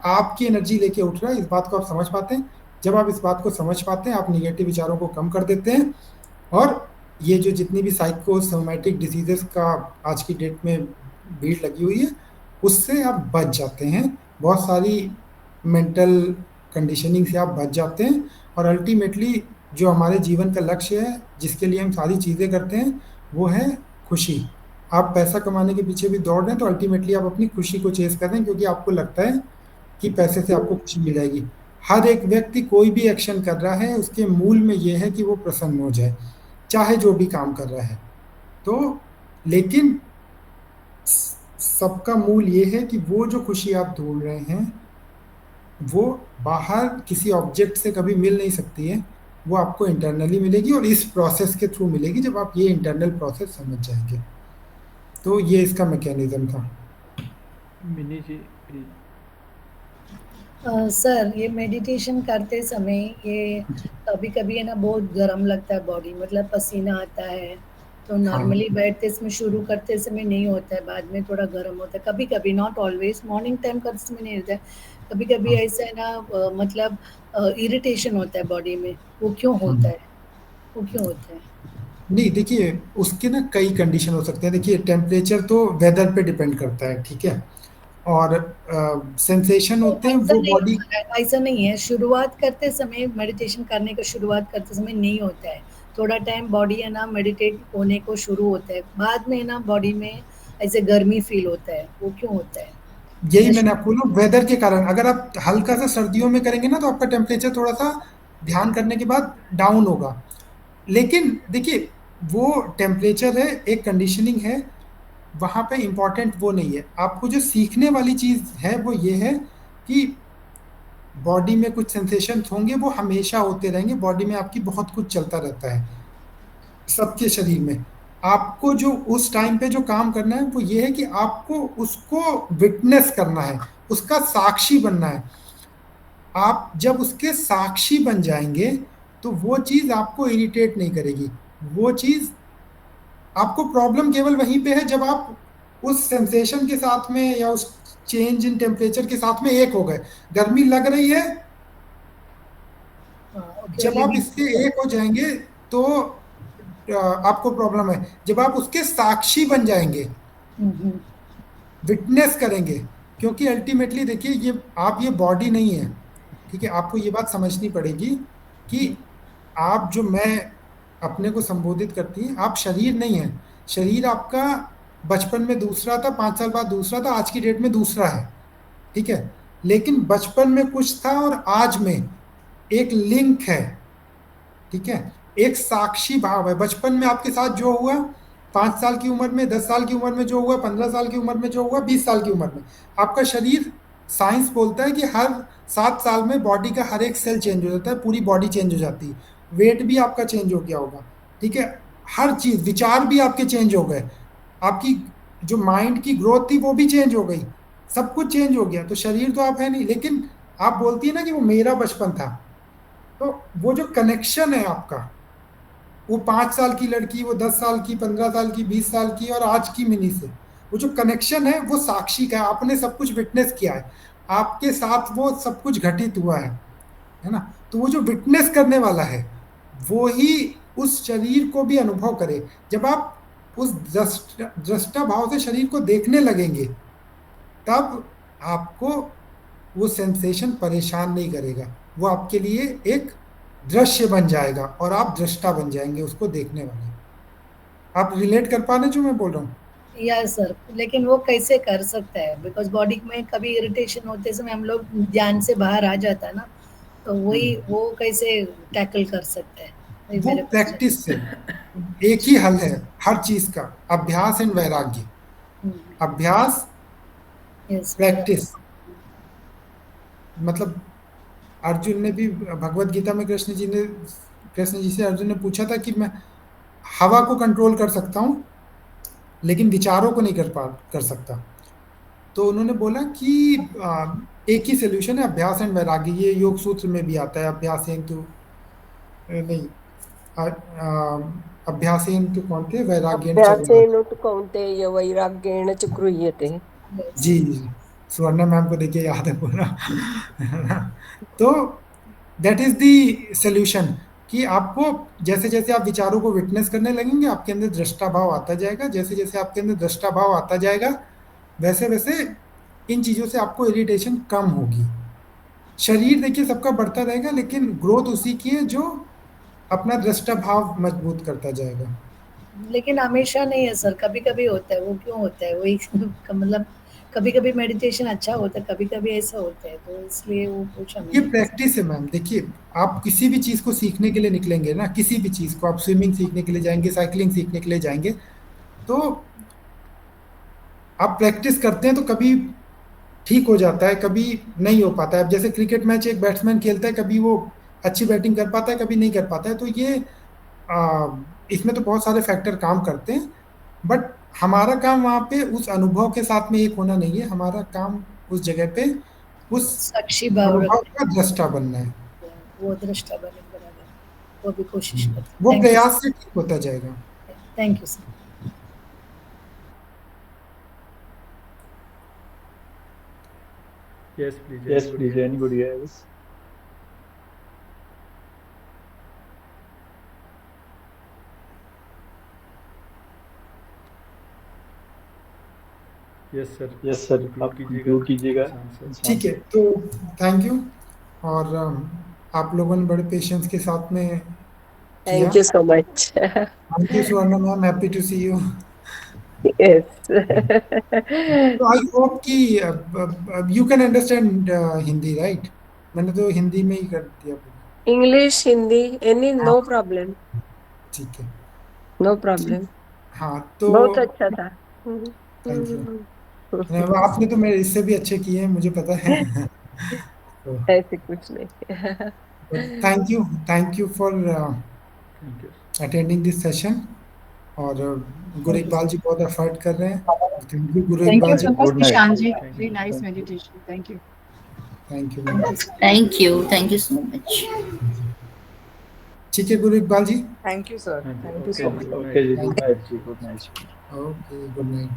आपकी एनर्जी लेके उठ रहा है, इस बात को आप समझ पाते हैं। जब आप इस बात को समझ पाते हैं, आप निगेटिव विचारों को कम कर देते हैं, और ये जो जितनी भी साइकोसोमैटिक डिसीजेस का आज की डेट में भीड़ लगी हुई है, उससे आप बच जाते हैं। बहुत सारी मेंटल कंडीशनिंग से आप बच जाते हैं। और अल्टीमेटली जो हमारे जीवन का लक्ष्य है, जिसके लिए हम सारी चीज़ें करते हैं, वो है खुशी। आप पैसा कमाने के पीछे भी दौड़ रहे हैं, तो अल्टीमेटली आप अपनी खुशी को चेस कर रहे हैं, क्योंकि आपको लगता है कि पैसे से आपको खुशी मिल जाएगी। हर एक व्यक्ति कोई भी एक्शन कर रहा है, उसके मूल में यह है कि वो प्रसन्न हो जाए, चाहे जो भी काम कर रहा है। तो लेकिन सबका मूल ये है कि वो जो खुशी आप ढूंढ रहे हैं, वो बाहर किसी ऑब्जेक्ट से कभी मिल नहीं सकती है। वो आपको इंटरनली मिलेगी, और इस प्रोसेस के थ्रू मिलेगी, जब आप ये इंटरनल प्रोसेस समझ जाएंगे। तो ये इसका मैकेनिज्म था। मिनी जी प्लीज। सर, ये मेडिटेशन करते समय ये कभी-कभी है ना बहुत गरम लगता है बॉडी, मतलब पसीना आता है, तो हाँ, नॉर्मली बैठते समय शुरू करते समय नहीं होता है, बाद में थोड़ा गरम होता है। कभी-कभी, नॉट ऑलवेज़, मॉर्निंग टाइम करते समय नहीं होता है। कभी-कभी हाँ। ऐसा है ना, मतलब इरिटेशन होता है बॉडी में, वो क्यों होता हम्म। है? वो क्यों होता है? नहीं, देखिए, उसके ना कई कंडीशन हो सकते हैं। देखिए, टेम्परेचर तो वेदर पे डिपेंड करता है, ठीक है। और सेंसेशन तो होते हैं ऐसा वो नहीं बॉडी। होता है, ऐसा नहीं है, शुरुआत करते समय मेडिटेशन करने का शुरुआत करते समय नहीं होता है। थोड़ा टाइम बॉडी है ना मेडिटेट होने को शुरू होता है, बाद में है ना बॉडी में ऐसे गर्मी फील होता है, वो क्यों होता है? यही या मैंने आपको बोला, वेदर के कारण। अगर आप हल्का सा सर्दियों में करेंगे ना, तो आपका टेम्परेचर थोड़ा सा ध्यान करने के बाद डाउन होगा। लेकिन देखिए, वो टेम्परेचर है, एक कंडीशनिंग है, वहां पे इंपॉर्टेंट वो नहीं है। आपको जो सीखने वाली चीज है वो ये है कि बॉडी में कुछ सेंसेशन होंगे, वो हमेशा होते रहेंगे। बॉडी में आपकी बहुत कुछ चलता रहता है, सबके शरीर में। आपको जो उस टाइम पे जो काम करना है, वो ये है कि आपको उसको विटनेस करना है, उसका साक्षी बनना है। आप जब उसके साक्षी बन जाएंगे, तो वो चीज आपको इरिटेट नहीं करेगी। वो चीज, आपको प्रॉब्लम केवल वहीं पे है जब आप उस सेंसेशन के साथ में, या उस चेंज इन टेम्परेचर के साथ में एक हो गए। गर्मी लग रही है, ओके, जब आप इससे लिविंग। एक हो जाएंगे, तो आपको प्रॉब्लम है। जब आप उसके साक्षी बन जाएंगे, विटनेस करेंगे, क्योंकि अल्टीमेटली देखिए, ये आप ये बॉडी नहीं है, ठीक है। आपको ये बात समझनी पड़ेगी कि आप जो मैं अपने को संबोधित करती हैं, आप शरीर नहीं है। शरीर आपका बचपन में दूसरा था, 5 साल बाद दूसरा था, आज की डेट में दूसरा है, ठीक है। लेकिन बचपन में कुछ था, और आज में एक लिंक है, ठीक है। एक साक्षी भाव है। बचपन में आपके साथ जो हुआ, 5 साल की उम्र में, 10 साल की उम्र में जो हुआ, 15 साल की उम्र में जो हुआ, 20 साल की उम्र में, आपका शरीर, साइंस बोलता है कि हर 7 साल में बॉडी का हर एक सेल चेंज हो जाता है, पूरी बॉडी चेंज हो जाती है। वेट भी आपका चेंज हो गया होगा, ठीक है। हर चीज, विचार भी आपके चेंज हो गए, आपकी जो माइंड की ग्रोथ थी वो भी चेंज हो गई, सब कुछ चेंज हो गया। तो शरीर तो आप है नहीं, लेकिन आप बोलती है ना कि वो मेरा बचपन था। तो वो जो कनेक्शन है आपका, वो 5 साल की लड़की, वो 10 साल की, 15 साल की, 20 साल की, और आज की मिनी से, वो जो कनेक्शन है, वो साक्षी का है। आपने सब कुछ विटनेस किया है, आपके साथ वो सब कुछ घटित हुआ है ना। तो वो जो विटनेस करने वाला है, वो ही उस शरीर को भी अनुभव करे। जब आप उस दृष्टा भाव से शरीर को देखने लगेंगे, तब आपको वो सेंसेशन परेशान नहीं करेगा। वो आपके लिए एक दृश्य बन जाएगा, और आप दृष्टा बन जाएंगे उसको देखने वाले। आप रिलेट कर पा रहे हैं जो मैं बोल रहा हूँ? यस सर, लेकिन वो कैसे कर सकता है? बिकॉज बॉडी में कभी इरिटेशन होते समय हम लोग ध्यान से बाहर आ जाता है ना, तो वही हम्म। वो कैसे टैकल कर सकता है? वही वो मेरा क्वेश्चन। प्रैक्टिस से, एक ही हल है हर चीज का, अभ्यास एंड वैराग्य। अभ्यास, यस, मेरा। प्रैक्टिस। मतलब अर्जुन ने भी भगवत गीता में, कृष्ण जी से अर्जुन ने पूछा था कि मैं हवा को कंट्रोल कर सकता हूँ, लेकिन विचारों को नहीं कर सकता। तो उन्होंने बोला कि एक ही सोल्यूशन है, अभ्यास एंड वैराग्य। ये योग सूत्र में भी आता है, अभ्यासेन तो नहीं, अभ्यासेन तो कौन थे, वैराग्येण च गृह्णन्ति। अभ्यासेन तु कौन्तेय वैराग्येण च गृह्यते। यस। जी जी जी। सुवर्णा मैम को देखिए याद है पूरा। तो दैट इज द सोल्यूशन कि आपको जैसे जैसे आप विचारों को विटनेस करने लगेंगे आपके अंदर दृष्टा भाव आता जाएगा, जैसे जैसे आपके अंदर दृष्टा भाव आता जाएगा वैसे वैसे इन चीजों से आपको इरिटेशन कम होगी। शरीर देखिए सबका बढ़ता रहेगा लेकिन ग्रोथ उसी की है जो अपना दृष्टा भाव मजबूत करता जाएगा। लेकिन हमेशा नहीं है सर, कभी-कभी होता है, वो क्यों होता है? वही मतलब कभी-कभी मेडिटेशन अच्छा होता है, कभी-कभी ऐसा होता है, तो इसलिए वो पूछा ये मैंने। प्रैक्टिस है मैम। देखिए आप किसी भी चीज को सीखने के लिए निकलेंगे ना, किसी भी चीज को, आप स्विमिंग सीखने के लिए जाएंगे, साइकिलिंग सीखने के लिए जाएंगे, तो आप प्रैक्टिस करते हैं तो कभी ठीक हो जाता है, कभी नहीं हो पाता है। अब जैसे क्रिकेट मैच एक बैट्समैन खेलता है, कभी वो अच्छी बैटिंग कर पाता है, कभी नहीं कर पाता है, तो ये आ, इसमें तो बहुत सारे फैक्टर काम करते हैं। बट हमारा काम वहां पे उस अनुभव के साथ में एक होना नहीं है, हमारा काम उस जगह पे उस साक्षी भाव अनुभव रखते का दृष्टा बनना है। हैं, वो दृष्टा बने बराबर, वो भी कोशिश करते हैं। वो थैंक यू प्रयास सर, से ठीक होता जाएगा। Thank you sir. Yes, please. Yes, Anybody please. else? Anybody else? Yes, sir. Yes, आप sir. conclude आप कीजिएगा conclude कीजिएगा इंसान से। इंसान ठीक है, से। तो थैंक यू। और आप लोगों ने बड़े पेशेंस के साथ में किया। Thank you so much. Thank you Suvarna ma'am, happy to see you. Yes. तो आई होप कि you can understand Hindi, right? मैंने तो हिंदी में ही कर दिया पूरा। English, Hindi, any, हाँ, no problem. ठीक है। No ठीक। problem. हाँ तो बहुत अच्छा था। Thank you. आपने तो मेरे इससे भी अच्छे किए हैं, मुझे पता है। तो ऐसे कुछ नहीं। Thank you for Thank you. Attending this session. और Guru thank you Iqbal sir. जी बहुत एफर्ट कर रहे हैं। Thank you Guru Thank Iqbal you ji. so much, Good night. Nishant ji. Thank Very you. nice Thank you. meditation. Thank you. Thank you ma'am. Thank you sir. Thank you so much. ठीक है गुरु Iqbal ji. Thank you, sir. हाँ जी, Thank you okay so जी, much. good Okay, night. जी. Good night, जी. Good night. Okay, good night.